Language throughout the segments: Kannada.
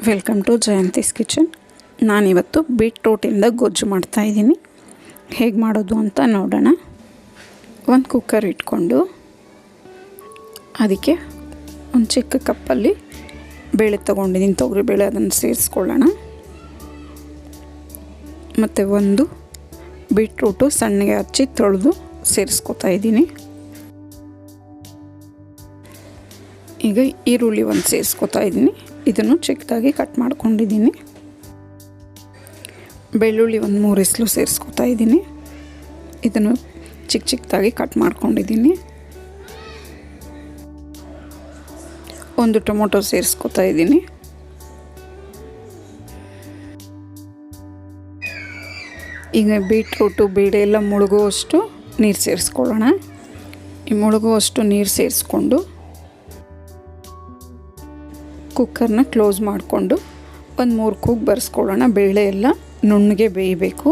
Welcome to Jayanthi's kitchen. ನಾನಿವತ್ತು ಬೀಟ್ರೂಟಿಂದ ಗೊಜ್ಜು ಮಾಡ್ತಾಯಿದ್ದೀನಿ. ಹೇಗೆ ಮಾಡೋದು ಅಂತ ನೋಡೋಣ. ಒಂದು ಕುಕ್ಕರ್ ಇಟ್ಕೊಂಡು ಅದಕ್ಕೆ ಒಂದು ಚಿಕ್ಕ ಕಪ್ಪಲ್ಲಿ ಬೇಳೆ ತೊಗೊಂಡಿದ್ದೀನಿ, ತೊಗರಿಬೇಳೆ. ಅದನ್ನು ಸೇರಿಸ್ಕೊಳ್ಳೋಣ. ಮತ್ತು ಒಂದು ಬೀಟ್ರೂಟು ಸಣ್ಣಗೆ ಹಚ್ಚಿ ತೊಳೆದು ಸೇರಿಸ್ಕೊತಾ ಇದ್ದೀನಿ. ಈಗ ಈರುಳ್ಳಿ ಒಂದು ಸೇರಿಸ್ಕೊತಾ ಇದ್ದೀನಿ. ಇದನ್ನು ಚಿಕ್ಕದಾಗಿ ಕಟ್ ಮಾಡ್ಕೊಂಡಿದ್ದೀನಿ. ಬೆಳ್ಳುಳ್ಳಿ ಒಂದು 3 ಎಸ್ಲು ಸೇರಿಸ್ಕೊತಾ ಇದ್ದೀನಿ. ಇದನ್ನು ಚಿಕ್ಕದಾಗಿ ಕಟ್ ಮಾಡ್ಕೊಂಡಿದ್ದೀನಿ. ಒಂದು ಟೊಮೊಟೊ ಸೇರಿಸ್ಕೊತಾ ಇದ್ದೀನಿ. ಈಗ ಬೀಟ್ರೂಟು ಬೇಳೆ ಎಲ್ಲ ಮುಳುಗುವಷ್ಟು ನೀರು ಸೇರಿಸ್ಕೊಳ್ಳೋಣ. ಈ ಮುಳುಗುವಷ್ಟು ನೀರು ಸೇರಿಸ್ಕೊಂಡು ಕುಕ್ಕರ್ನ ಕ್ಲೋಸ್ ಮಾಡಿಕೊಂಡು ಒಂದು 3 ಕೂಗು ಬರೆಸ್ಕೊಳ್ಳೋಣ. ಬೇಳೆ ಎಲ್ಲ ನುಣ್ಣಗೆ ಬೇಯಬೇಕು,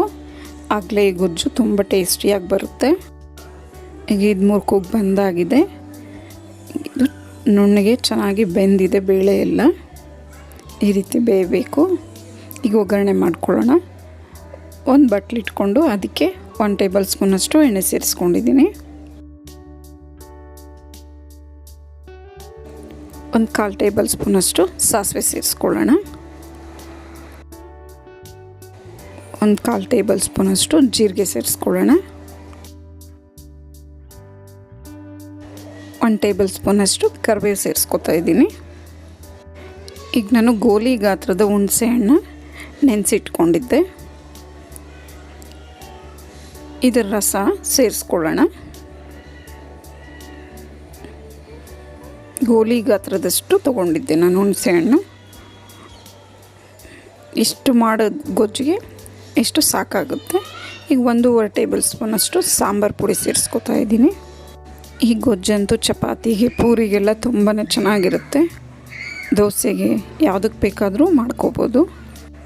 ಆಗಲೇ ಈ ಗೊಜ್ಜು ತುಂಬ ಟೇಸ್ಟಿಯಾಗಿ ಬರುತ್ತೆ. ಈಗ ಇದು 3 ಕೂಗು ಬಂದಾಗಿದೆ. ಇದು ನುಣ್ಣಗೆ ಚೆನ್ನಾಗಿ ಬೆಂದಿದೆ. ಬೇಳೆ ಎಲ್ಲ ಈ ರೀತಿ ಬೇಯಬೇಕು. ಈಗ ಒಗ್ಗರಣೆ ಮಾಡ್ಕೊಳ್ಳೋಣ. ಒಂದು ಬಟ್ಲಿಟ್ಕೊಂಡು ಅದಕ್ಕೆ 1 ಟೇಬಲ್ ಸ್ಪೂನಷ್ಟು ಎಣ್ಣೆ ಸೇರಿಸ್ಕೊಂಡಿದ್ದೀನಿ. ಒಂದು 1/4 ಟೇಬಲ್ ಸ್ಪೂನಷ್ಟು ಸಾಸಿವೆ ಸೇರಿಸ್ಕೊಳ್ಳೋಣ. ಒಂದು 1/4 ಟೇಬಲ್ ಸ್ಪೂನಷ್ಟು ಜೀರಿಗೆ ಸೇರಿಸ್ಕೊಳ್ಳೋಣ. 1 ಟೇಬಲ್ ಸ್ಪೂನಷ್ಟು ಕರಿಬೇವು ಸೇರಿಸ್ಕೊತಾ ಇದ್ದೀನಿ. ಈಗ ನಾನು ಗೋಲಿ ಗಾತ್ರದ ಹುಣಸೆ ಹಣ್ಣು ನೆನೆಸಿಟ್ಕೊಂಡಿದ್ದೆ. ಇದರ ರಸ ಸೇರಿಸ್ಕೊಳ್ಳೋಣ. ಗೋಲಿ ಗಾತ್ರದಷ್ಟು ತೊಗೊಂಡಿದ್ದೆ ನಾನು ಹುಣಸೆ ಹಣ್ಣು. ಇಷ್ಟು ಮಾಡೋದು ಗೊಜ್ಜಿಗೆ ಎಷ್ಟು ಸಾಕಾಗುತ್ತೆ. ಈಗ 1.5 ಟೇಬಲ್ ಸ್ಪೂನಷ್ಟು ಸಾಂಬಾರು ಪುಡಿ ಸೇರಿಸ್ಕೊತಾ ಇದ್ದೀನಿ. ಈ ಗೊಜ್ಜಂತೂ ಚಪಾತಿಗೆ, ಪೂರಿಗೆಲ್ಲ ತುಂಬಾ ಚೆನ್ನಾಗಿರುತ್ತೆ. ದೋಸೆಗೆ ಯಾವುದಕ್ಕೆ ಬೇಕಾದರೂ ಮಾಡ್ಕೋಬೋದು.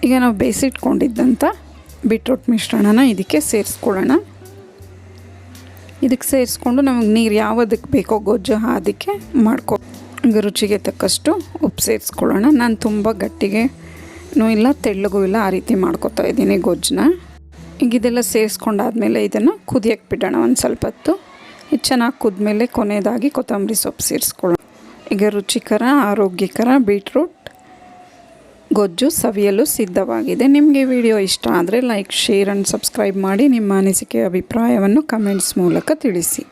ಈಗ ನಾವು ಬೇಯಿಸಿಟ್ಕೊಂಡಿದ್ದಂಥ ಬೀಟ್ರೂಟ್ ಮಿಶ್ರಣನ ಇದಕ್ಕೆ ಸೇರಿಸ್ಕೊಳ್ಳೋಣ. ಇದಕ್ಕೆ ಸೇರಿಸ್ಕೊಂಡು ನಮಗೆ ನೀರು ಯಾವುದಕ್ಕೆ ಬೇಕೋ ಗೊಜ್ಜು ಅದಕ್ಕೆ ಈಗ ರುಚಿಗೆ ತಕ್ಕಷ್ಟು ಉಪ್ಪು ಸೇರಿಸ್ಕೊಳ್ಳೋಣ. ನಾನು ತುಂಬ ಗಟ್ಟಿಗೆನೂ ಇಲ್ಲ, ತೆಳ್ಳಗೂ ಇಲ್ಲ, ಆ ರೀತಿ ಮಾಡ್ಕೊತಾ ಇದ್ದೀನಿ ಗೊಜ್ಜನ್ನ. ಈಗ ಇದೆಲ್ಲ ಸೇರಿಸ್ಕೊಂಡಾದ್ಮೇಲೆ ಇದನ್ನು ಕುದಿಯಕ್ಕೆ ಬಿಡೋಣ ಒಂದು ಸ್ವಲ್ಪ ಹೊತ್ತು. ಇದು ಚೆನ್ನಾಗಿ ಕುದ್ಮೇಲೆ ಕೊನೆಯದಾಗಿ ಕೊತ್ತಂಬರಿ ಸೊಪ್ಪು ಸೇರಿಸ್ಕೊಳ್ಳೋಣ. ಈಗ ರುಚಿಕರ, ಆರೋಗ್ಯಕರ ಬೀಟ್ರೂಟ್ ಗೊಜ್ಜು ಸವಿಯಲು ಸಿದ್ಧವಾಗಿದೆ. ನಿಮಗೆ ವಿಡಿಯೋ ಇಷ್ಟ ಆದರೆ ಲೈಕ್, ಶೇರ್ ಆ್ಯಂಡ್ ಸಬ್ಸ್ಕ್ರೈಬ್ ಮಾಡಿ. ನಿಮ್ಮ ಅನಿಸಿಕೆ, ಅಭಿಪ್ರಾಯವನ್ನು ಕಮೆಂಟ್ಸ್ ಮೂಲಕ ತಿಳಿಸಿ.